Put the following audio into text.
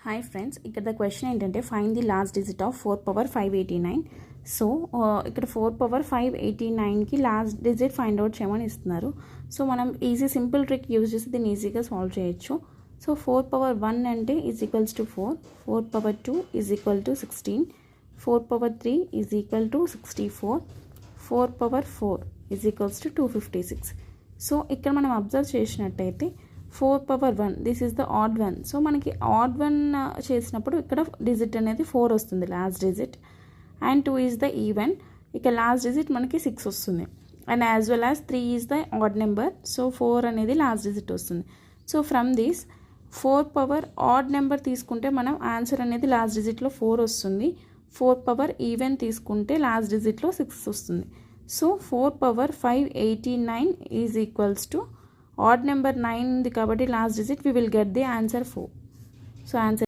Hi friends, ఇక్కడ the question ఏంటంటే find the last digit of 4 power 589. So ఇక్కడ 4 power 589కి లాస్ట్ డిజిట్ ఫైండ్ అవుట్ చేయమని ఇస్తున్నారు. సో మనం సింపుల్ ట్రిక్ యూజ్ చేసి దీన్ని ఈజీగా సాల్వ్ చేయొచ్చు. సో 4 పవర్ 1 అంటే is equals to 4, 4 power 2 is equal to 16, 4 power 3 is equal to 64, 4 power 4 is equals to 256. So ఇక్కడ మనం అబ్జర్వ్ చేసినట్టయితే 4 power 1 this is the odd one. So మనకి ఆడ్ వన్ చేసినప్పుడు ఇక్కడ డిజిట్ అనేది 4 వస్తుంది last digit, and 2 is the even. ఇక last digit మనకి 6 వస్తుంది, and as well as 3 is the odd number. So 4 అనేది లాస్ట్ డిజిట్ వస్తుంది. So from this 4 power odd number తీసుకుంటే మనం ఆన్సర్ అనేది లాస్ట్ డిజిట్లో 4 వస్తుంది. 4 పవర్ ఈవెన్ తీసుకుంటే లాస్ట్ డిజిట్లో 6 వస్తుంది. So 4 power 589 is equals to odd number 9 ఉంది కాబట్టి last digit we will get the answer 4. So answer